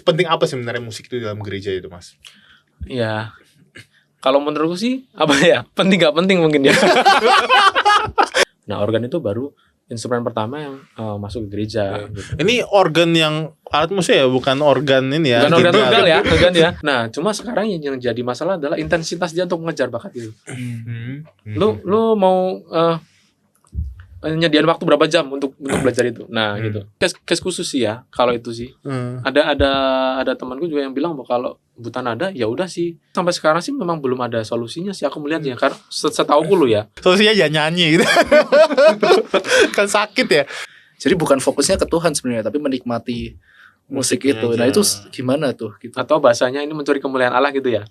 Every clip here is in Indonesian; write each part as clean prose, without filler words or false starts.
sepenting apa sebenarnya musik itu dalam gereja itu, Mas? Ya, kalau menurutku sih apa ya, penting gak penting mungkin ya. Nah, organ itu baru instrumen pertama yang masuk ke gereja. Gitu. Ini organ yang alat musik ya, bukan organ ini ya. Bukan organ tunggal ya, organ ya. Nah, cuma sekarang yang jadi masalah adalah intensitas dia untuk mengejar bakat itu. Lu mau nyediain waktu berapa jam untuk belajar itu. Nah, gitu. Case khusus sih ya, kalau itu sih. Ada temanku juga yang bilang bahwa kalau buta nada ya udah sih. Sampai sekarang sih memang belum ada solusinya sih aku melihatnya. Karena setauku lu ya. Solusinya jangan nyanyi gitu. Kan sakit ya. Jadi bukan fokusnya ke Tuhan sebenarnya, tapi menikmati musik itu. Nah, itu gimana tuh gitu. Atau bahasanya ini mencuri kemuliaan Allah gitu ya.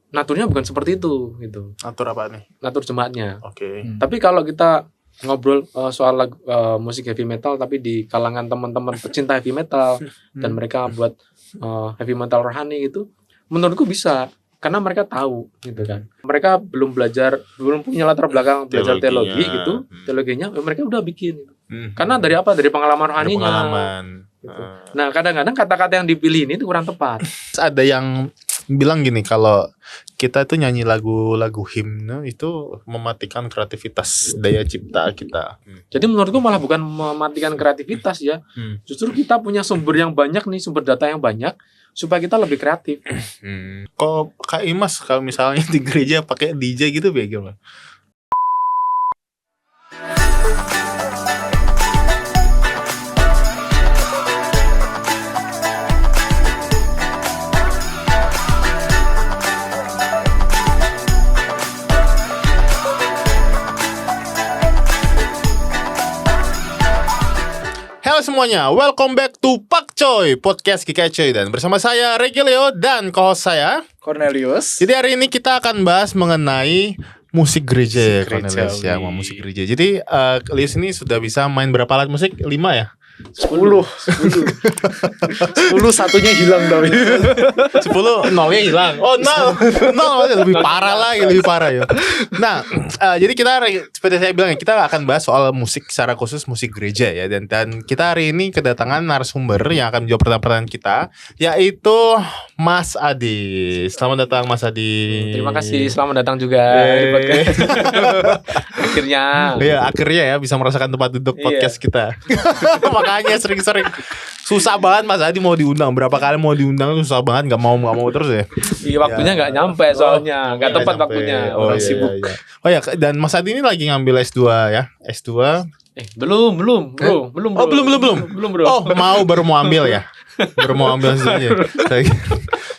Naturnya bukan seperti itu gitu. Atur apa nih? Natur jemaatnya. Oke. Tapi kalau kita ngobrol soal musik heavy metal tapi di kalangan teman-teman pecinta heavy metal dan mereka buat heavy metal rohani gitu, menurutku bisa karena mereka tahu gitu kan. Mereka belum punya latar belakang belajar teologi gitu. Teologinya mereka udah bikin gitu. Karena dari apa? Dari pengalaman rohaninya. Gitu. Nah, kadang-kadang kata-kata yang dipilih ini kurang tepat. Ada yang bilang gini, kalau kita tuh nyanyi lagu-lagu himne itu mematikan kreativitas daya cipta kita. Jadi menurutku malah bukan mematikan kreativitas ya. Justru kita punya sumber yang banyak nih, sumber data yang banyak supaya kita lebih kreatif. Kok Kak Imas kalau misalnya di gereja pakai DJ gitu bagaimana? Halo semuanya, welcome back to Pak Coy, podcast Kika Coy. Dan bersama saya Regilio dan co-host saya Cornelius. Jadi hari ini kita akan bahas mengenai musik gereja ya, Cornelius ya, musik gereja. Jadi Lius ini sudah bisa main berapa alat musik? 5 ya? 10 satunya hilang dong. 10 nolnya hilang. Oh nol lebih parah ya. Nah jadi kita seperti saya bilang, kita akan bahas soal musik secara khusus, musik gereja ya. Dan kita hari ini kedatangan narasumber yang akan menjawab pertanyaan kita, yaitu Mas Adi. Selamat datang Mas Adi. Terima kasih, selamat datang juga di podcast. Akhirnya ya bisa merasakan tempat duduk podcast kita. Makanya sering-sering susah banget Mas Adi mau diundang. Berapa kali mau diundang susah banget, nggak mau terus ya. Iya, waktunya nggak nyampe soalnya, nggak tepat waktunya. Orang sibuk. Oh ya, dan Mas Adi ini lagi ngambil S2 ya, S2. Belum bro. Belum bro. Oh baru mau ambil ya. Baru mau ambil S2-nya.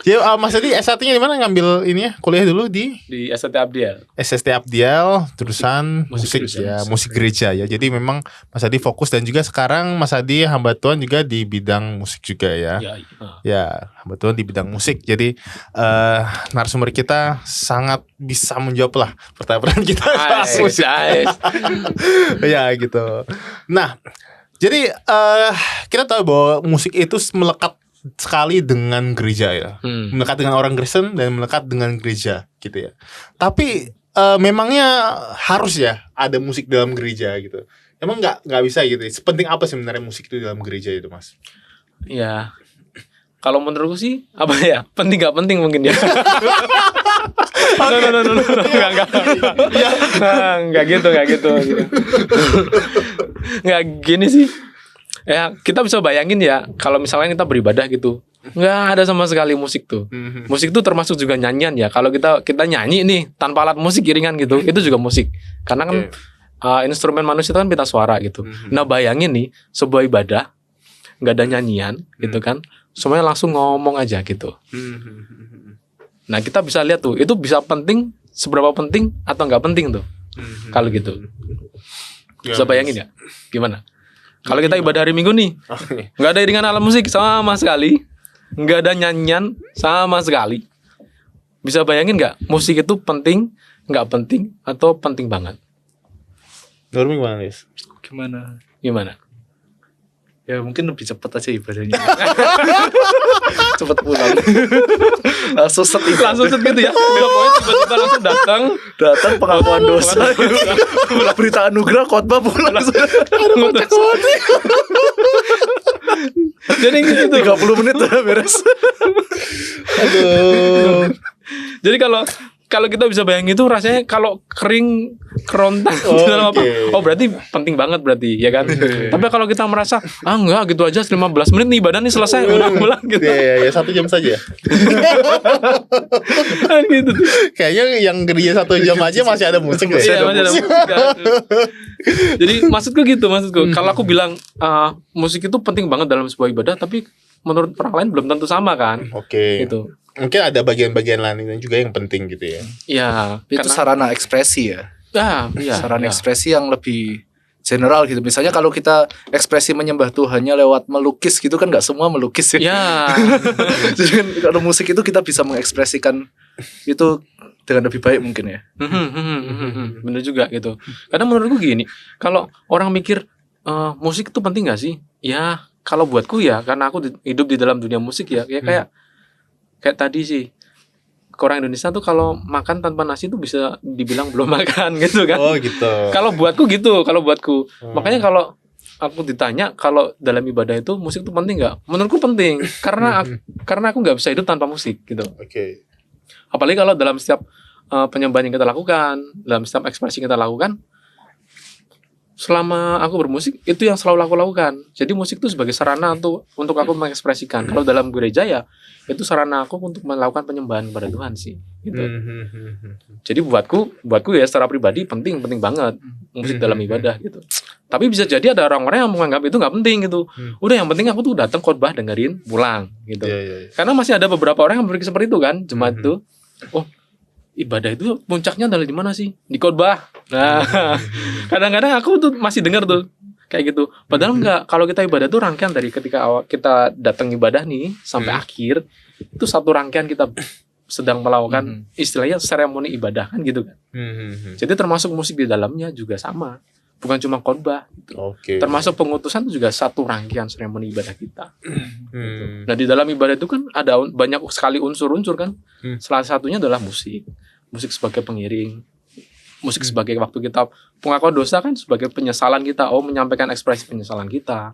Jadi Mas Adi S1-nya di mana ngambil ini ya? Kuliah dulu di SST Abdiel. SST Abdiel, terusan musik gereja ya. Jadi memang Mas Adi fokus, dan juga sekarang Mas Adi hamba Tuhan juga di bidang musik juga ya. Ya, hamba Tuhan di bidang musik. Jadi narasumber kita sangat bisa menjawab lah pertanyaan kita. Ya gitu. Nah, jadi kita tahu bahwa musik itu melekat sekali dengan gereja ya, melekat dengan orang Kristen dan melekat dengan gereja gitu ya. Tapi memangnya harus ya ada musik dalam gereja gitu? Emang nggak bisa gitu? Sepenting apa sebenarnya musik itu dalam gereja itu, Mas? Ya, kalau menurutku sih apa ya, penting nggak penting mungkin ya. Nggak gitu. Nggak gini sih. Ya, kita bisa bayangin ya, kalau misalnya kita beribadah gitu, nggak ada sama sekali musik tuh. Musik tuh termasuk juga nyanyian ya. Kalau kita nyanyi nih tanpa alat musik iringan gitu, itu juga musik. Karena kan instrumen manusia itu kan pita suara gitu. Nah bayangin nih, sebuah ibadah nggak ada nyanyian gitu kan, semuanya langsung ngomong aja gitu. Nah kita bisa lihat tuh, itu bisa penting, seberapa penting atau nggak penting tuh. Kalau gitu, bisa bayangin ya, gimana? Kalau kita ibadah hari Minggu nih, nggak ada iringan alat musik sama sekali, nggak ada nyanyian sama sekali. Bisa bayangin nggak, musik itu penting, nggak penting, atau penting banget? Nurmi gimana, Lis? Gimana? Ya mungkin lebih cepat aja ibadahnya. Cepat pulang. Langsung set gitu ya. Pokoknya tiba-tiba langsung datang pengakuan dosa. Berita anugerah, khotbah pulang. Jadi gitu tuh. 30 menit udah beres. Aduh. Jadi kalau kita bisa bayangin itu rasanya kalau kering kerontang Oh, di dalam apa? oke. Oh berarti penting banget berarti ya kan. Tapi kalau kita merasa enggak gitu aja 15 menit nih ibadah nih selesai udah pulang gitu. Ya 1 jam saja. Kan gitu tuh. Kayaknya yang kerja 1 jam aja masih ada musik deh. Iya, masih ada musik, kan. Jadi maksudku. Kalau aku bilang musik itu penting banget dalam sebuah ibadah, tapi menurut orang lain belum tentu sama kan. Oke. Gitu. Mungkin ada bagian-bagian lainnya juga yang penting gitu ya. Iya. Itu sarana ekspresi ya. Iya. Sarana iya. ekspresi yang lebih general gitu. Misalnya kalau kita ekspresi menyembah Tuhannya lewat melukis gitu kan nggak semua melukis ya. Ya. Jadi kan kalau musik itu kita bisa mengekspresikan itu dengan lebih baik mungkin ya. Bener juga gitu. Karena menurutku gini, kalau orang mikir musik itu penting gak sih? Ya, kalau buatku ya, karena aku hidup di dalam dunia musik ya, kayak tadi sih. Orang Indonesia tuh kalau makan tanpa nasi tuh bisa dibilang belum makan gitu kan. Oh gitu. Kalau buatku gitu, Makanya kalau aku ditanya kalau dalam ibadah itu musik itu penting nggak? Menurutku penting karena aku nggak bisa hidup tanpa musik gitu. Oke. Apalagi kalau dalam setiap penyembahan yang kita lakukan, dalam setiap ekspresi yang kita lakukan, selama aku bermusik itu yang selalu aku lakukan. Jadi musik itu sebagai sarana untuk aku mengekspresikan. Kalau dalam gereja ya itu sarana aku untuk melakukan penyembahan kepada Tuhan sih. Gitu. Jadi buatku ya secara pribadi penting banget musik dalam ibadah gitu. Tapi bisa jadi ada orang-orang yang menganggap itu nggak penting gitu. Udah yang penting aku tuh datang khotbah dengerin pulang gitu. Karena masih ada beberapa orang yang berpikir seperti itu kan, jemaat itu. Oh, ibadah itu puncaknya adalah di mana sih? Di khotbah. Nah, kadang-kadang aku tuh masih dengar tuh kayak gitu. Padahal enggak. Kalau kita ibadah tuh rangkaian dari ketika awal kita datang ibadah nih sampai akhir itu satu rangkaian kita sedang melakukan istilahnya seremoni ibadah kan gitu kan. Jadi termasuk musik di dalamnya juga sama. Bukan cuma khotbah. Gitu. Oke. Termasuk pengutusan itu juga satu rangkaian seremoni ibadah kita. Gitu. Nah di dalam ibadah itu kan ada banyak sekali unsur-unsur kan. Salah satunya adalah musik. Musik sebagai pengiring. Musik sebagai waktu kita pengakuan dosa kan sebagai penyesalan kita. Menyampaikan ekspresi penyesalan kita.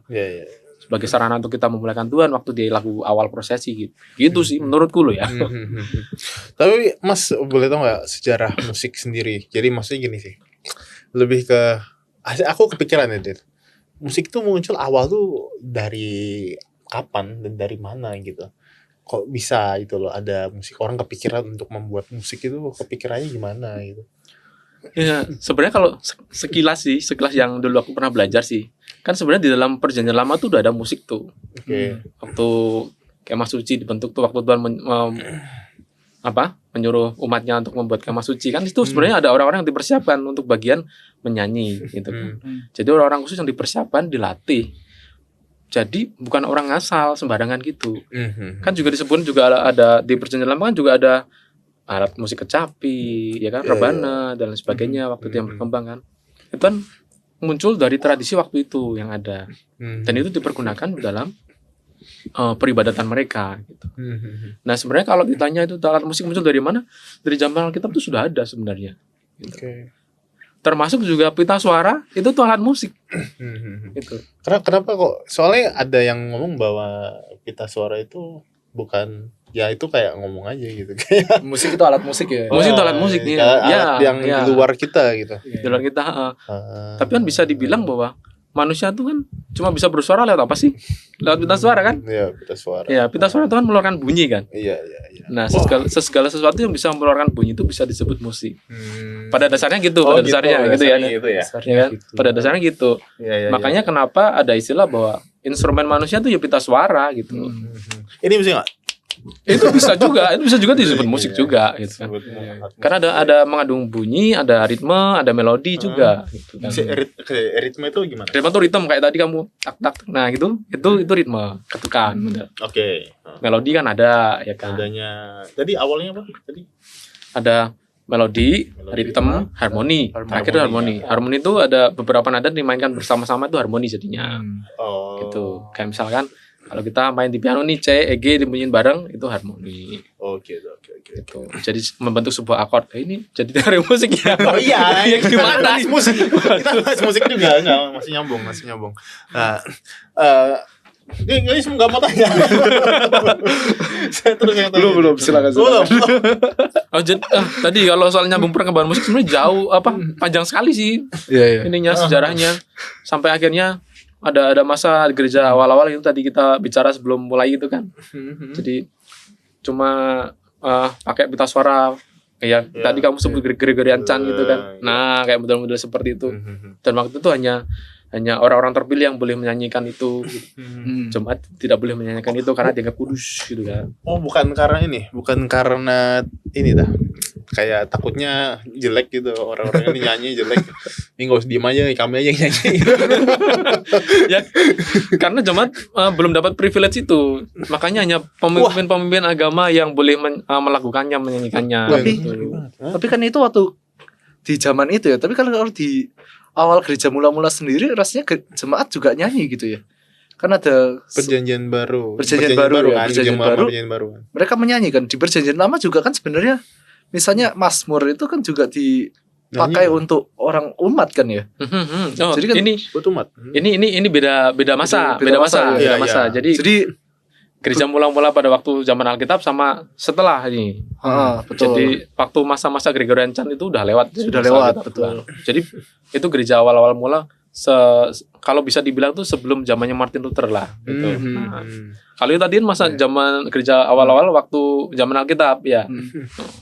Sebagai sarana untuk kita memuliakan Tuhan waktu di lagu awal prosesi gitu. Gitu sih menurutku loh ya. Tapi Mas boleh tahu nggak sejarah musik sendiri? Jadi maksudnya gini sih. Lebih ke aku kepikiran ya, Dir. Musik tuh muncul awal tuh dari kapan dan dari mana gitu. Kok bisa gitu loh ada musik, orang kepikiran untuk membuat musik itu kepikirannya gimana gitu. Ya, sebenarnya kalau sekilas yang dulu aku pernah belajar sih. Kan sebenarnya di dalam perjanjian lama tuh udah ada musik tuh. Oke. Waktu kemah suci dibentuk tuh waktu Tuhan menyuruh umatnya untuk membuat kemah suci kan itu sebenarnya ada orang-orang yang dipersiapkan untuk bagian menyanyi gitu. Jadi orang-orang khusus yang dipersiapkan dilatih. Jadi bukan orang ngasal sembarangan gitu. Kan juga disebut juga ada di perjanjian lama kan juga ada alat musik kecapi, ya kan, rebana dan lain sebagainya waktu itu yang berkembang kan. Itu kan muncul dari tradisi waktu itu yang ada. Dan itu dipergunakan dalam peribadatan mereka gitu. Nah, sebenarnya kalau ditanya itu alat musik muncul dari mana? Dari zaman Alkitab itu sudah ada sebenarnya. Gitu. Termasuk juga pita suara itu tuh alat musik. Gitu. Kenapa kok? Soalnya ada yang ngomong bahwa pita suara itu bukan, ya itu kayak ngomong aja gitu. Musik itu alat musik ya. Musik itu alat musik nih. Alat yang di luar kita gitu. Di luar kita. Tapi kan bisa dibilang bahwa manusia tuh kan cuma bisa bersuara lewat apa sih? Lewat pita suara kan? Iya, pita suara. Iya, pita suara itu kan mengeluarkan bunyi kan? Iya. Nah, segala sesuatu yang bisa mengeluarkan bunyi itu bisa disebut musik. Pada dasarnya gitu, pada dasarnya gitu ya. Dasarnya kan? Pada dasarnya gitu. Makanya kenapa ada istilah bahwa instrumen manusia tuh ya pita suara gitu. Ini bisa nggak? Itu bisa juga disebut musik juga gitu kan. Karena ada mengandung bunyi, ada ritme, ada melodi juga gitu kan. Ritme itu gimana? Ritme tuh ritme kayak tadi kamu tak. Nah, itu ritme, ketukan. Oke. Melodi kan ada ya kan. Adanya. Tadi awalnya apa? Tadi ada melodi, ritme, harmoni. Terakhir itu harmoni. Harmoni itu ada beberapa nada dimainkan bersama-sama itu harmoni jadinya. Gitu. Kayak misalkan kalau kita main di piano nih C, E, G dibunyiin bareng itu harmoni. Oke. Gitu. Jadi membentuk sebuah akord. Ini jadi teori musik ya. Oh iya, gimana nih? Musik. Kita bahas musik juga enggak, masih nyambung. Nah, Ini semua nggak mau tanya. Saya terus yang tanya. Belum, silakan. Tadi kalau soal nyambung perkembangan musik sebenarnya jauh panjang sekali sih. Iya. Ininya sejarahnya sampai akhirnya ada masa gereja awal-awal itu tadi kita bicara sebelum mulai itu kan. Jadi cuma pakai pita suara kayak tadi kamu sebut Gregorian chant gitu kan. Nah, kayak model-model seperti itu. Dan waktu itu hanya orang-orang terpilih yang boleh menyanyikan itu. Jemaat tidak boleh menyanyikan itu karena dianggap kudus gitu kan. Oh, bukan karena ini dah. Kayak takutnya jelek gitu, orang-orang ini nyanyi jelek. Ini enggak usah diem aja, kami aja yang nyanyi. Ya, karena jemaat belum dapat privilege itu. Makanya hanya pemimpin-pemimpin agama yang boleh melakukannya, menyanyikannya. Tapi kan itu waktu di zaman itu ya. Tapi kalau di awal gereja mula-mula sendiri rasanya jemaat juga nyanyi gitu ya. Kan ada perjanjian baru kan, perjanjian baru. Mereka menyanyikan di perjanjian lama juga kan sebenarnya. Misalnya Mazmur itu kan juga dipakai untuk orang umat kan ya. Oh, jadi kan ini buat umat. Ini beda masa. Ya. Jadi gereja mula-mula pada waktu zaman Alkitab sama setelah ini. Betul. Jadi waktu masa-masa Gregorian chant itu udah lewat. Sudah lewat, betul. Jadi itu gereja awal-awal mula kalau bisa dibilang tuh sebelum zamannya Martin Luther lah gitu. Kalau itu tadi masa zaman gereja awal-awal waktu zaman Alkitab ya.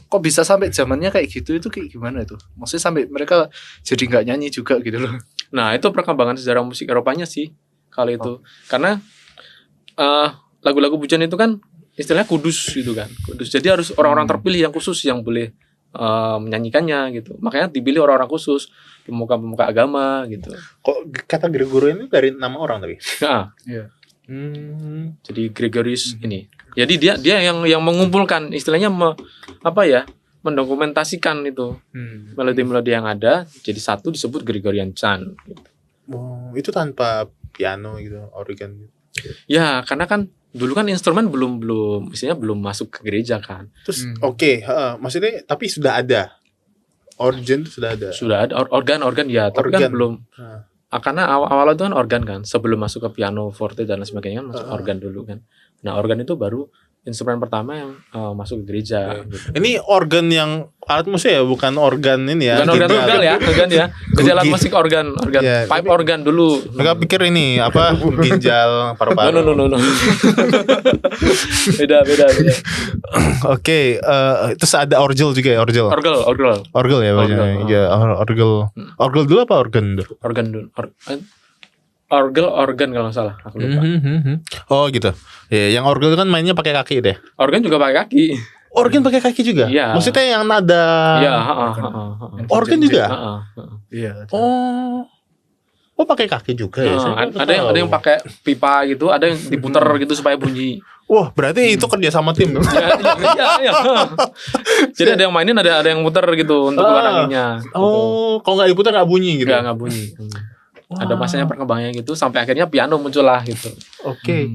Kok bisa sampai zamannya kayak gitu, itu kayak gimana itu? Maksudnya sampai mereka jadi nggak nyanyi juga gitu loh. Nah, itu perkembangan sejarah musik Eropanya sih kali itu. Karena lagu-lagu pujian itu kan istilahnya kudus gitu kan. Kudus. Jadi harus orang-orang terpilih yang khusus yang boleh menyanyikannya gitu. Makanya dipilih orang-orang khusus, pemuka-pemuka agama gitu. Kok kata Gregorian itu dari nama orang tadi? Nah, iya. Jadi Gregorius ini. Jadi dia yang mengumpulkan istilahnya mendokumentasikan itu melodi-melodi yang ada jadi satu disebut Gregorian chant. Gitu. Oh, itu tanpa piano gitu, organ gitu. Ya, karena kan dulu kan instrumen belum masuk ke gereja kan. Terus maksudnya tapi sudah ada. Organ itu sudah ada. Sudah ada organ ya, tapi kan belum. Karena awal itu kan organ kan, sebelum masuk ke piano forte dan lain sebagainya kan masuk organ dulu kan. Nah, organ itu baru instrumen pertama yang masuk ke gereja. Gitu. Ini organ yang alat musik ya, bukan organ ini ya. Bukan organ tunggal ya, organ ya. Jadi alat musik organ, ya, pipe organ dulu. Mereka pikir ini ginjal paru-paru. No. Beda. Oke, terus ada orgel juga ya, orgel ya bacanya. Ya, orgel dulu apa organ dulu? Organ kalau nggak salah, aku lupa. Oh gitu. Ya, yang orgel kan mainnya pakai kaki deh. Organ juga pakai kaki. Organ pakai kaki juga? Iya. Maksudnya yang nada. Iya, organ juga? Iya. Oh pakai kaki juga ya? Ada yang pakai pipa gitu, ada yang diputer gitu supaya bunyi. Wah, berarti itu kerja sama tim dong. Iya. Jadi ada yang mainin, ada yang muter gitu untuk keluar anginnya. Oh, kalau nggak diputer nggak bunyi gitu? Nggak bunyi. Ada masanya perkembangannya gitu sampai akhirnya piano muncul lah gitu. Oke.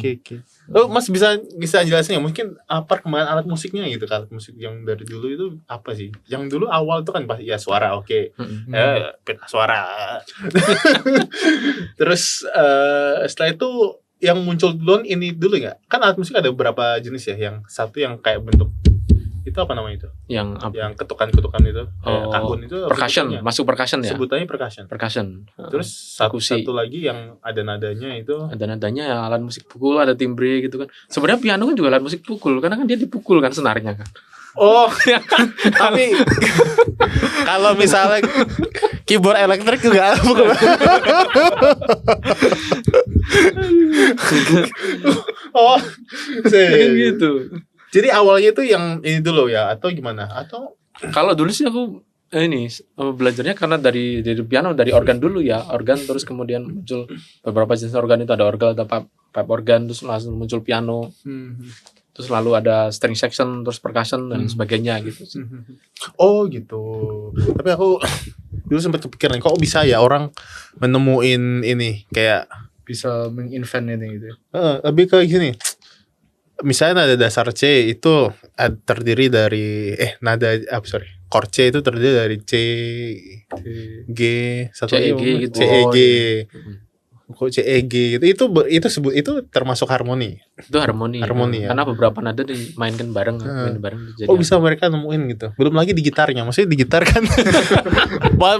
Oh, Mas bisa jelasin ya mungkin perkembangan alat musiknya gitu, alat musik yang dari dulu itu apa sih? Yang dulu awal itu kan pasti ya suara, oke. Pita suara. Terus setelah itu yang muncul duluan ini dulu nggak? Kan alat musik ada beberapa jenis ya. Yang satu yang kayak bentuk itu apa namanya itu? Yang ketukan-ketukan itu, kangun itu. Percussion, masuk percussion ya. Sebutannya percussion. Terus satu lagi yang ada nadanya itu. Ada nadanya ya, alat musik pukul, ada timbre gitu kan. Sebenarnya piano kan juga alat musik pukul, karena kan dia dipukul kan senarnya kan. Oh, tapi kalau misalnya keyboard elektrik juga pukul. Oh, gitu. Jadi awalnya itu yang ini dulu ya atau gimana? Atau kalau dulu sih aku belajarnya karena dari piano, dari organ dulu ya, organ terus kemudian muncul beberapa jenis organ itu, ada orgel, ada pipe organ, terus langsung muncul piano. Terus lalu ada string section, terus percussion dan sebagainya gitu sih. Oh gitu. Tapi aku dulu sempat kepikiran kok bisa ya orang menemuin ini kayak bisa menginvent ini gitu. Lebih kayak gini. Misalnya nada dasar C itu terdiri dari chord C itu terdiri dari C, G, satu C, E, G gitu. C, E, G. Kok CEG gitu. Itu termasuk harmoni. Itu harmoni. Harmoni ya. Karena beberapa nada dimainkan bareng, main bareng. Jadi Oh bisa mereka nemuin gitu. Belum lagi di gitarnya. Maksudnya di gitar kan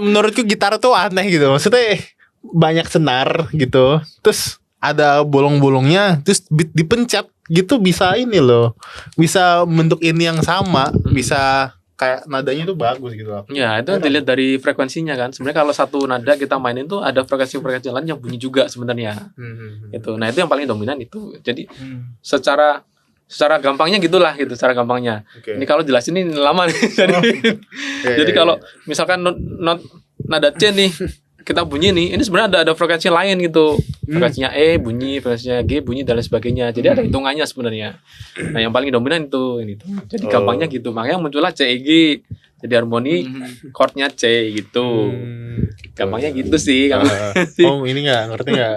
menurutku gitar tuh aneh gitu. Maksudnya banyak senar gitu. Terus ada bolong-bolongnya, terus beat dipencet gitu bisa ini loh. Bisa bentuk ini yang sama, bisa kayak nadanya tuh bagus gitu loh. ya itu dilihat dari frekuensinya kan. Sebenarnya kalau satu nada kita mainin tuh ada frekuensi lain yang bunyi juga sebenarnya. Itu. Nah, itu yang paling dominan itu. Jadi secara gampangnya gitulah gitu, secara gampangnya. Oke. Ini kalau jelasin ini lama nih. Jadi kalau misalkan not nada C nih kita bunyi nih, ini sebenarnya ada frekuensi lain gitu. Frekuensinya E bunyi, frekuensinya G bunyi dan lain sebagainya. Jadi ada hitungannya sebenarnya. Nah, yang paling dominan itu ini tuh. Jadi gampangnya gitu. Makanya muncullah CEG. Jadi harmoni chordnya C gitu. Gampangnya gitu sih. Oh ini nggak ngerti nggak?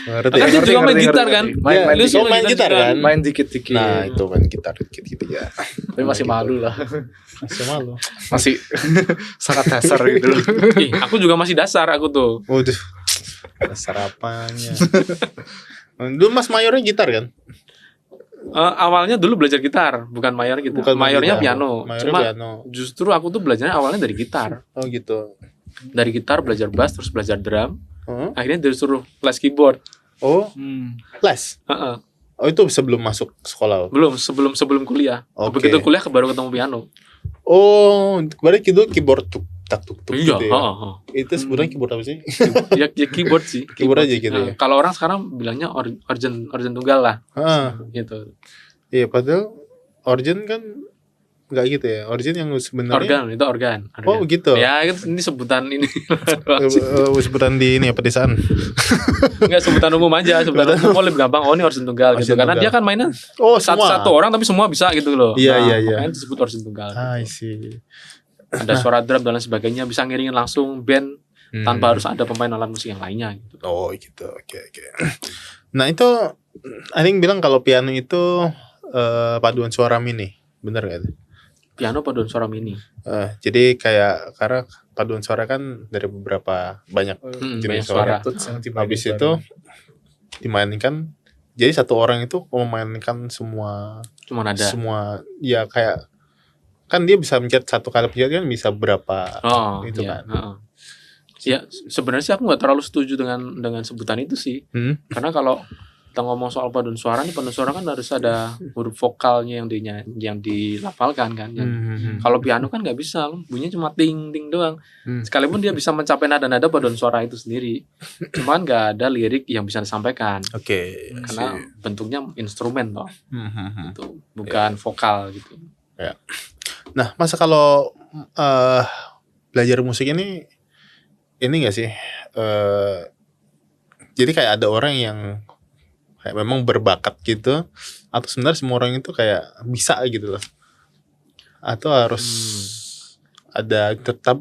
Ngerti. Kan dia juga main gitar kan? Main gitar kan? Main dikit-dikit. Nah itu main gitar dikit gitu ya. Tapi masih malu lah. Masih malu. Masih sangat dasar gitu loh. Ih, aku juga masih dasar aku tuh. Waduh, dasar apanya? Dulu Mas mayornya gitar kan? Awalnya dulu belajar gitar, bukan mayor gitu. Bukan Mayornya gitar. piano. Mayornya Cuma piano. justru aku tuh belajarnya awalnya dari gitar. Oh gitu. Dari gitar belajar bass terus belajar drum. Huh? Akhirnya disuruh les keyboard. Oh, les. Heeh. Oh itu sebelum masuk sekolah. Belum sebelum kuliah. Oke. Begitu kuliah baru ketemu piano. Oh, berarti itu keyboard tuk tak tuk tuk Iya, gitu ya. Itu sebenarnya keyboard apa sih? ya keyboard sih. Keyboard aja gitu ya. Kalau orang sekarang bilangnya organ tunggal lah Ah, gitu. iya padahal organ kan nggak gitu ya. Organ yang sebenarnya Organ. Oh gitu. Ya ini sebutan ini. Sebutan di ini ya pedesaan. Enggak sebutan umum aja, sebutan umum lebih gampang. Oh ini organ tunggal gitu. Organ Karena tunggal. dia kan mainnya Oh semua. satu orang tapi semua bisa gitu loh. Iya, Nah, iya, iya. makanya disebut organ tunggal. I see. Ada suara drum dan lain sebagainya, bisa ngiringin langsung band tanpa harus ada pemain alat musik yang lainnya gitu. Oh gitu. Oke. Nah itu I think bilang kalau piano itu paduan suara mini. Bener gak? Piano paduan suara mini. Jadi kayak karena paduan suara kan dari beberapa banyak Banyak jenis suara. suara. Habis itu dimainkan. Jadi satu orang itu memainkan semua Cuma nada. semua ya kayak kan dia bisa mencet satu kali pencet kan bisa berapa Oh, itu iya. kan. Heeh. Ya sebenarnya sih aku nggak terlalu setuju dengan sebutan itu sih. Karena kalau kita ngomong soal paduan suara nih, paduan suara kan harus ada huruf vokalnya yang dilafalkan kan. Kalau piano kan nggak bisa, bunyinya cuma ting ting doang. Sekalipun dia bisa mencapai nada-nada paduan suara itu sendiri, cuman nggak ada lirik yang bisa disampaikan. Oke. Karena bentuknya instrumen toh, itu bukan vokal gitu. Ya. Nah, masa kalau belajar musik ini nggak sih? Jadi kayak ada orang yang kayak memang berbakat gitu, atau sebenarnya semua orang itu kayak bisa gitu loh, atau harus ada tetap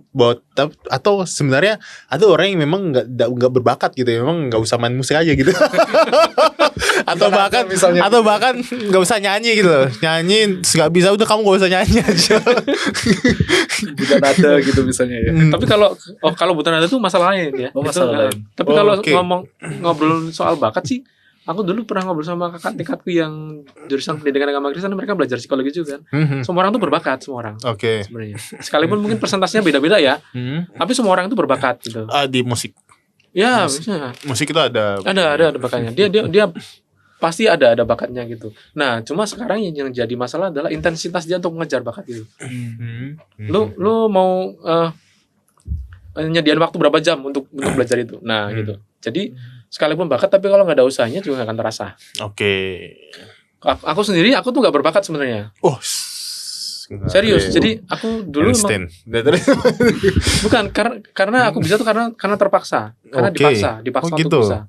atau sebenarnya ada orang yang memang nggak berbakat gitu, memang nggak usah main musik aja gitu. atau bahkan nggak usah nyanyi gitu loh, nyanyi nggak bisa, udah kamu nggak usah nyanyi aja. Bukan ada gitu misalnya ya. Tapi kalau buta nada tuh masalah lain ya. Oh, masalah lain. Tapi kalau oke. ngobrol soal bakat sih, aku dulu pernah ngobrol sama kakak tingkatku yang jurusan pendidikan agama Kristen, mereka belajar psikologi juga kan. Semua orang tuh berbakat, semua orang. Oke. Sebenarnya. Sekalipun mungkin persentasenya beda-beda ya, tapi semua orang itu berbakat gitu. Di musik Ya, bisa. itu ada Ada bakatnya. Dia pasti ada bakatnya gitu. Nah, cuma sekarang yang jadi masalah adalah intensitas dia untuk mengejar bakat itu. Lu mau nyediain waktu berapa jam untuk belajar itu. Nah, gitu. Jadi sekalipun bakat tapi kalau nggak ada usahanya juga nggak akan terasa. Oke. Aku sendiri aku tuh nggak berbakat sebenarnya. Oh, Serius. Jadi aku dulu Einstein. bukan karena aku bisa tuh karena terpaksa. Karena Oke. dipaksa Oh, untuk gitu. bisa.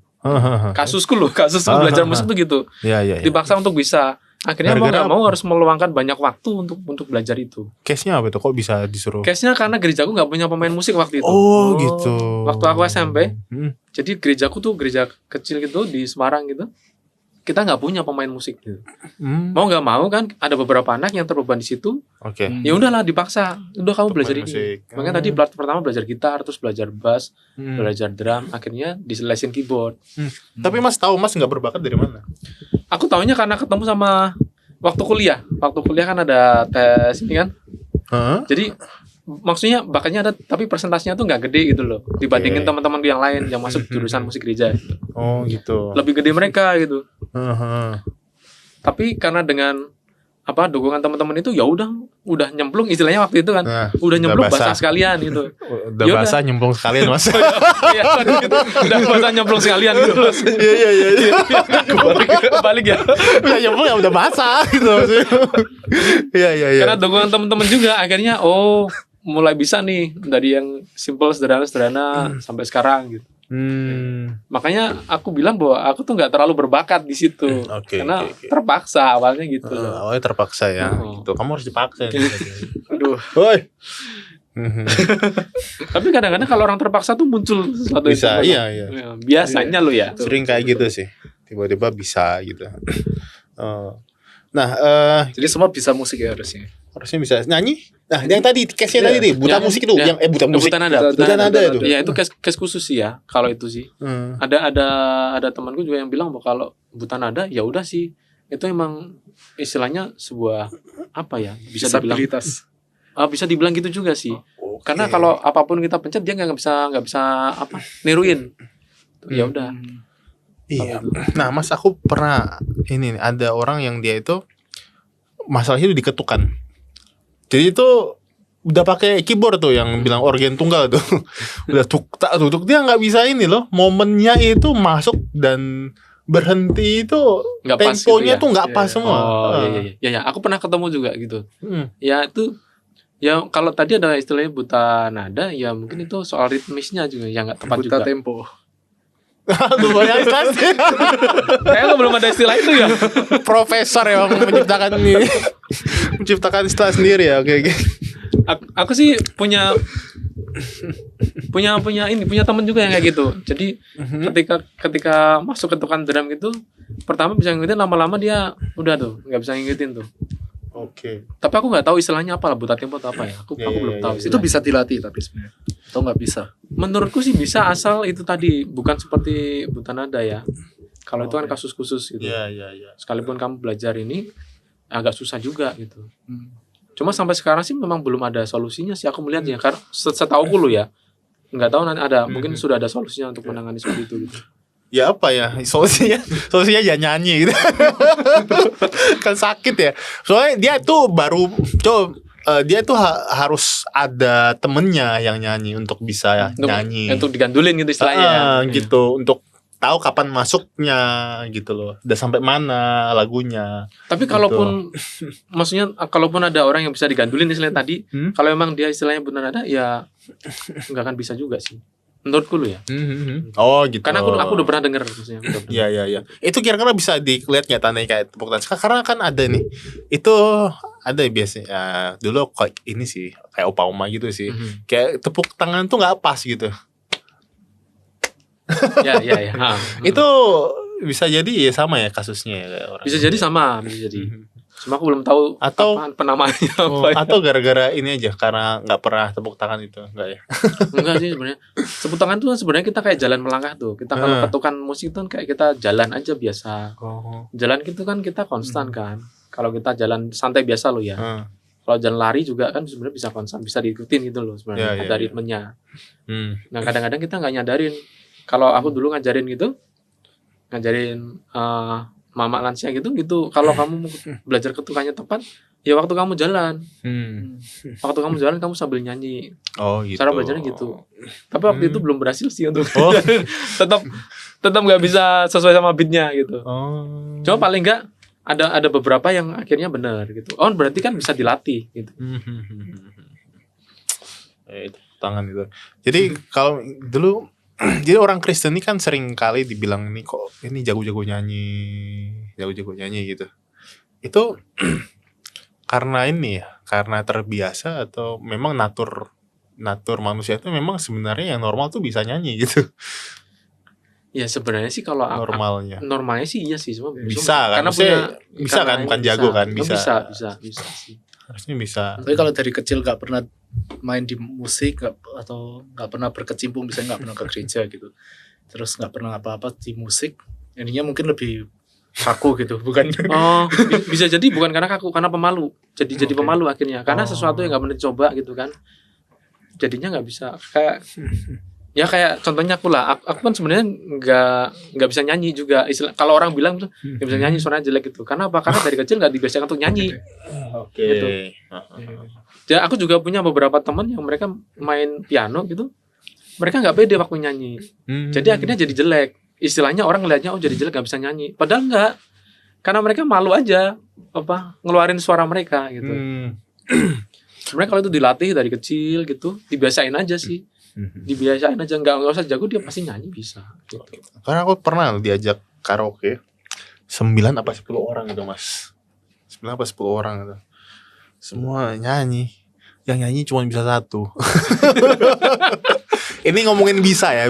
Kasusku belajar musik tuh gitu. Ya. Dipaksa untuk bisa. Akhirnya mau Gara-gara nggak mau harus meluangkan banyak waktu untuk belajar itu. Case-nya apa tuh? Kok bisa disuruh? Case-nya karena gerejaku nggak punya pemain musik waktu itu. Oh, gitu. Waktu aku SMP, Hmm. jadi gerejaku tuh gereja kecil gitu di Semarang gitu. kita nggak punya pemain musik gitu. Mau nggak mau kan ada beberapa anak yang terbeban di situ. Oke. Ya udahlah dipaksa. Udah kamu belajar ini. Musik. Makanya tadi pertama belajar gitar, terus belajar bass, belajar drum, akhirnya diselesin keyboard. Tapi Mas tahu Mas nggak berbakat dari mana? Aku taunya karena ketemu sama waktu kuliah. Waktu kuliah kan ada tes ini kan. Jadi maksudnya bakatnya ada tapi presentasinya tuh nggak gede gitu loh dibandingin teman-teman yang lain yang masuk jurusan musik gereja. Oh gitu. Lebih gede mereka gitu. Tapi karena dengan dukungan teman-teman itu ya udah nyemplung istilahnya waktu itu kan. Udah nyemplung basah sekalian gitu. Udah basah nyemplung sekalian Mas. Iya gitu. Udah basah nyemplung sekalian gitu Mas. Iya. Balik ya. Udah nyemplung ya udah basah gitu maksudnya. Iya. Karena dukungan teman-teman juga akhirnya mulai bisa nih dari yang simple sederhana sampai sekarang gitu. Makanya aku bilang bahwa aku tuh nggak terlalu berbakat di situ karena terpaksa awalnya gitu. Awalnya terpaksa ya. Gitu. Kamu harus dipaksa. Aduh. Woi. Tapi kadang-kadang kalau orang terpaksa tuh muncul sesuatu bisa. Iya. Ya, biasanya lo ya. Sering kayak gitu sih. Tiba-tiba bisa gitu. Jadi semua bisa musik ya harusnya bisa nyanyi. Nah, yang tadi case-nya tadi nih, buta musik itu, yang buta musik. Buta nada itu. Ya itu case khusus sih ya. Kalau itu sih. Ada temanku juga yang bilang bahwa kalau buta nada ya udah sih. Itu emang istilahnya sebuah bisa dibilang bisa dibilang gitu juga sih. Karena kalau apapun kita pencet dia nggak bisa niruin. Ya udah. Iya. Nah, Mas aku pernah ini ada orang yang dia itu masalahnya itu diketukan. Jadi itu udah pakai keyboard tuh yang bilang organ tunggal tuh. Udah tuk dia nggak bisa ini loh. Momennya itu masuk dan berhenti itu nggak pas temponya gitu ya? tuh nggak pas semua. Iya. Aku pernah ketemu juga gitu. Ya itu ya kalau tadi ada istilahnya buta nada ya mungkin itu soal ritmisnya juga yang nggak tepat buta juga. tempo. Lumayan sih. Kayaknya belum ada istilah itu ya. Profesor yang menciptakan ini. Menciptakan istilah sendiri ya. Oke. Aku sih punya teman juga yang kayak gitu. Jadi ketika masuk ketukan drum gitu, pertama bisa ngikutin, lama-lama dia udah tuh nggak bisa ngikutin tuh. Oke. Tapi aku nggak tahu istilahnya apa lah, buta tempo atau apa ya. Aku belum tahu. Itu bisa dilatih tapi sebenarnya. Atau nggak bisa? Menurutku sih bisa, asal itu tadi bukan seperti buta nada ya. Kalau itu kan kasus khusus gitu. Iya. Sekalipun kamu belajar ini agak susah juga gitu. Cuma sampai sekarang sih memang belum ada solusinya sih aku melihatnya. Karena setauku lo ya, nggak tahu nanti ada. Mungkin sudah ada solusinya untuk menangani seperti itu gitu. Ya apa ya solusinya ya nyanyi gitu. Kan sakit ya. Soalnya dia tuh dia tuh harus ada temennya yang nyanyi untuk bisa nyanyi. Untuk digandulin gitu istilahnya. Gitu untuk tahu kapan masuknya gitu loh. Udah sampai mana lagunya. Tapi kalaupun maksudnya kalaupun ada orang yang bisa digandulin istilahnya tadi, kalau emang dia istilahnya benar ada ya nggak akan bisa juga sih. Menurutku lu ya. Oh gitu. Karena aku udah pernah denger maksudnya. Iya. Itu kira-kira bisa dilihat nggak tandanya kayak tepuk tangan. Karena kan ada nih. Itu ada biasanya. Dulu kayak ini sih kayak opa-oma gitu sih. Kayak tepuk tangan tuh nggak pas gitu. Ya. Itu bisa jadi ya sama ya kasusnya ya orang. Bisa jadi sama, bisa jadi. Cuma aku belum tahu atau penamanya apa. Atau gara-gara ini aja karena nggak pernah tepuk tangan itu, enggak ya? Enggak sih sebenarnya. Tepuk tangan tuh sebenarnya kita kayak jalan melangkah tuh. Kita kalau ketukan musik tuh kayak kita jalan aja biasa. Jalan gitu kan kita konstan kan. Kalau kita jalan santai biasa lo ya. Kalau jalan lari juga kan sebenarnya bisa konstan, bisa diikutin gitu loh sebenarnya ada ritmenya. Nah kadang-kadang kita nggak nyadarin. Kalau aku dulu ngajarin mama lansia gitu kalau kamu belajar ketukannya tepat ya waktu kamu jalan kamu sambil nyanyi. Gitu. Cara belajarnya gitu. Tapi waktu itu belum berhasil sih untuk tetap nggak bisa sesuai sama beatnya gitu. Cuma paling nggak ada beberapa yang akhirnya benar gitu. Berarti kan bisa dilatih gitu. Tangan itu. Jadi kalau dulu jadi orang Kristen ini kan sering kali dibilang nih kok ini jago-jago nyanyi gitu. Itu karena ini ya, karena terbiasa atau memang natur manusia itu memang sebenarnya yang normal tuh bisa nyanyi gitu. Ya sebenarnya sih kalau normalnya sih iya sih, cuma bisa kan, karena bisa kan, bukan jago kan, bisa sih. Harusnya bisa. Tapi kalau dari kecil gak pernah main di musik atau gak pernah berkecimpung, misalnya gak pernah ke gereja gitu, terus gak pernah apa-apa di musik, jadinya mungkin lebih kaku gitu, bukan? Oh, bisa jadi bukan karena kaku, karena pemalu. Jadi pemalu akhirnya, karena sesuatu yang gak pernah dicoba gitu kan, jadinya nggak bisa. Kayak contohnya aku lah, aku kan sebenarnya nggak bisa nyanyi juga. Kalau orang bilang tuh nggak bisa nyanyi, suaranya jelek gitu. Karena apa? Karena dari kecil nggak dibiasakan untuk nyanyi. Oke. Gitu. Ya, aku juga punya beberapa teman yang mereka main piano gitu, mereka nggak pede waktu nyanyi. Jadi akhirnya jadi jelek. Istilahnya orang ngelihatnya, oh jadi jelek nggak bisa nyanyi. Padahal nggak, karena mereka malu aja ngeluarin suara mereka gitu. Sebenarnya kalau itu dilatih dari kecil gitu, dibiasain aja sih. Dibiasain aja, nggak usah jago, dia pasti nyanyi bisa gitu. Karena aku pernah diajak karaoke 9 apa 10 orang gitu mas, 9 apa 10 orang gitu, semua nyanyi, yang nyanyi cuma bisa 1. Ini ngomongin bisa ya.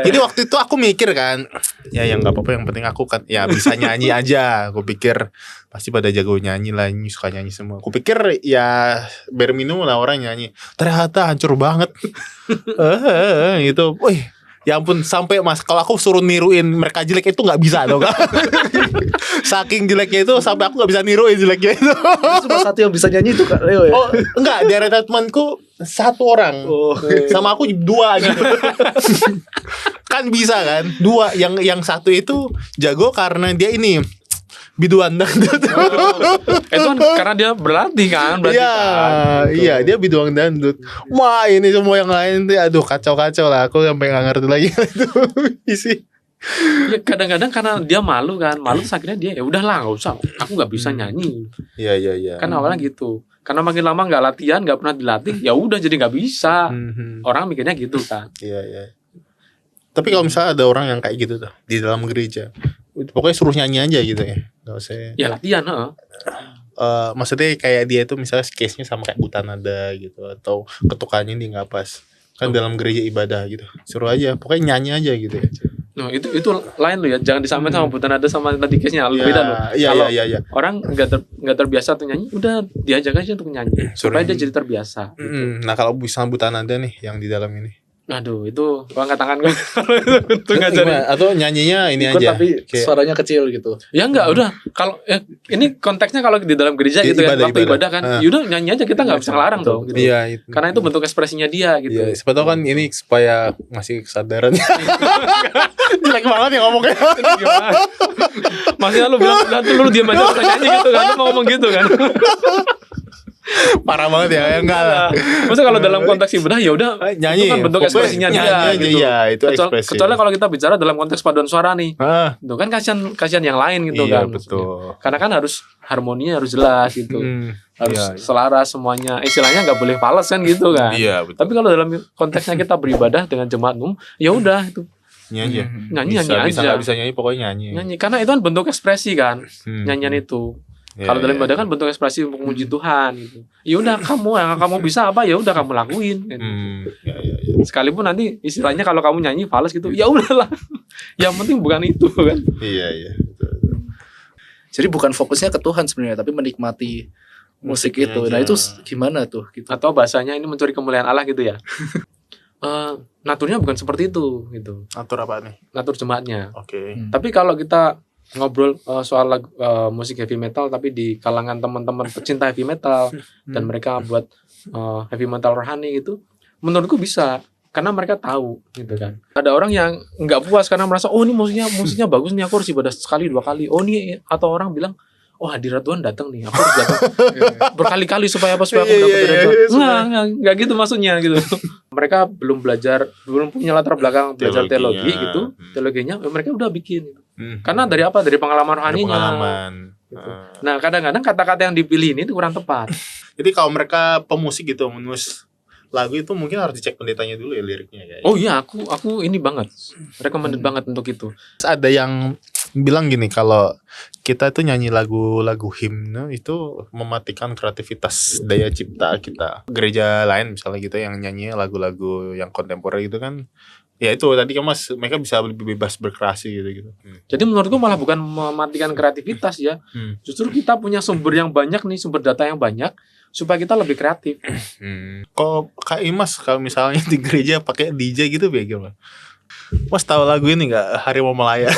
Jadi waktu itu aku mikir kan, ya yang nggak apa-apa, yang penting aku kan ya bisa nyanyi aja. Aku pikir pasti pada jago nyanyi lah, ini suka nyanyi semua. Aku pikir ya berminum lah orang nyanyi. Ternyata hancur banget. Gitu. Wih, ya ampun, sampai mas kalau aku suruh niruin mereka jelek itu nggak bisa dong. Saking jeleknya itu sampai aku nggak bisa niruin jeleknya itu. Cuma satu yang bisa nyanyi itu Kak Leo ya? Oh enggak, di area temanku 1 orang, sama aku 2 gitu. Kan bisa kan 2, yang 1 itu jago karena dia ini biduan dangdut. Itu kan karena dia berlatih kan, iya dia biduan dangdut. Wah ini semua yang lain tuh aduh kacau lah, aku sampai nggak ngerti lagi itu isi. Ya kadang-kadang karena dia malu kan, terus akhirnya dia ya udahlah nggak usah, aku nggak bisa nyanyi. Iya. Kan awalnya gitu, karena makin lama nggak latihan, nggak pernah dilatih, ya udah jadi nggak bisa. Orang mikirnya gitu kan. Iya. Tapi kalau misalnya ada orang yang kayak gitu tuh di dalam gereja, pokoknya suruh nyanyi aja gitu ya, nggak usah. Ya latihan, maksudnya kayak dia itu misalnya case-nya sama kayak buta nada gitu, atau ketukannya dia nggak pas, kan dalam gereja ibadah gitu, suruh aja, pokoknya nyanyi aja gitu ya. No, itu lain loh ya, jangan disamain sama buta nada sama tadi case-nya, beda loh. Iya. Orang nggak terbiasa tuh nyanyi, udah diajak aja untuk nyanyi supaya dia jadi terbiasa. Gitu. Nah kalau bisa buta nada nih yang di dalam ini, aduh itu gua angkat tangan gue kalau itu ngajarin. Atau nyanyinya ini ikut aja tapi suaranya kecil gitu. Ya enggak, udah kalau ini konteksnya kalau di dalam gereja gitu kan, waktu ibadah kan, yaudah nyanyi aja, kita nggak bisa ngelarang dong gitu. Iya, itu. Karena itu bentuk ekspresinya dia gitu. Iya, siapa tahu kan ini supaya ngasih kesadaran. Jelek banget ya ngomongnya. Maksudnya lu bilang lu diam aja usah nyanyi gitu kan, lu mau ngomong gitu kan. Parah banget ya, enggak lah. Maksudnya kalau dalam konteks ibadah ya udah nyanyi, itu kan bentuk ekspresinya dia gitu. Iya, itu ekspresi. Kecuali kalau kita bicara dalam konteks paduan suara nih. Itu kan kasihan yang lain gitu kan. Betul. Karena kan harus harmoninya harus jelas gitu. Harus selaras semuanya. Istilahnya enggak boleh fals kan gitu kan. Iya, betul. Tapi kalau dalam konteksnya kita beribadah dengan jemaat umum, ya udah itu. Nyanyi aja. Bisa nyanyi pokoknya nyanyi. Nyanyi karena itu kan bentuk ekspresi kan. Nyanyian itu. Kalau dalam ibadah kan bentuk ekspresi untuk memuji Tuhan gitu. Ya udah kamu bisa apa ya udah kamu lakuin. Gitu. Sekalipun nanti istilahnya kalau kamu nyanyi fals gitu, ya udahlah. Yang penting bukan itu kan. Iya. Jadi bukan fokusnya ke Tuhan sebenarnya, tapi menikmati musik itu. Nah itu gimana tuh? Gitu. Atau bahasanya ini mencuri kemuliaan Allah gitu ya. Naturnya bukan seperti itu gitu. Natur apa nih? Natur jemaatnya. Oke. Tapi kalau kita ngobrol soal musik heavy metal tapi di kalangan teman-teman pecinta heavy metal dan mereka buat heavy metal rohani gitu, menurutku bisa karena mereka tahu gitu kan. Ada orang yang nggak puas karena merasa oh ini musiknya bagus nih, aku harus ibadah sekali 2 kali. Oh ini, atau orang bilang oh hadirat Tuhan datang nih, aku harus datang berkali-kali supaya aku dapat hadirat Tuhan. Nggak gitu maksudnya gitu. Mereka belum punya latar belakang belajar teologi gitu, teologinya mereka udah bikin gitu. Karena dari apa? Dari pengalaman rohaninya. Gitu. Nah kadang-kadang kata-kata yang dipilih ini itu kurang tepat. Jadi kalau mereka pemusik gitu menulis lagu itu mungkin harus dicek pendetanya dulu ya liriknya ya. Oh iya, aku ini banget recommended banget untuk itu. Ada yang bilang gini, kalau kita tuh nyanyi lagu-lagu himne itu mematikan kreativitas daya cipta kita. Gereja lain misalnya gitu yang nyanyi lagu-lagu yang kontemporer gitu kan ya itu tadi kan Mas, mereka bisa lebih bebas berkreasi gitu. Jadi menurutku malah bukan mematikan kreativitas ya. Justru kita punya sumber yang banyak nih, sumber data yang banyak supaya kita lebih kreatif. Kalau Kak Imas kalau misalnya di gereja pakai DJ gitu bagaimana? Mas tahu lagu ini nggak, Harimau Malaya?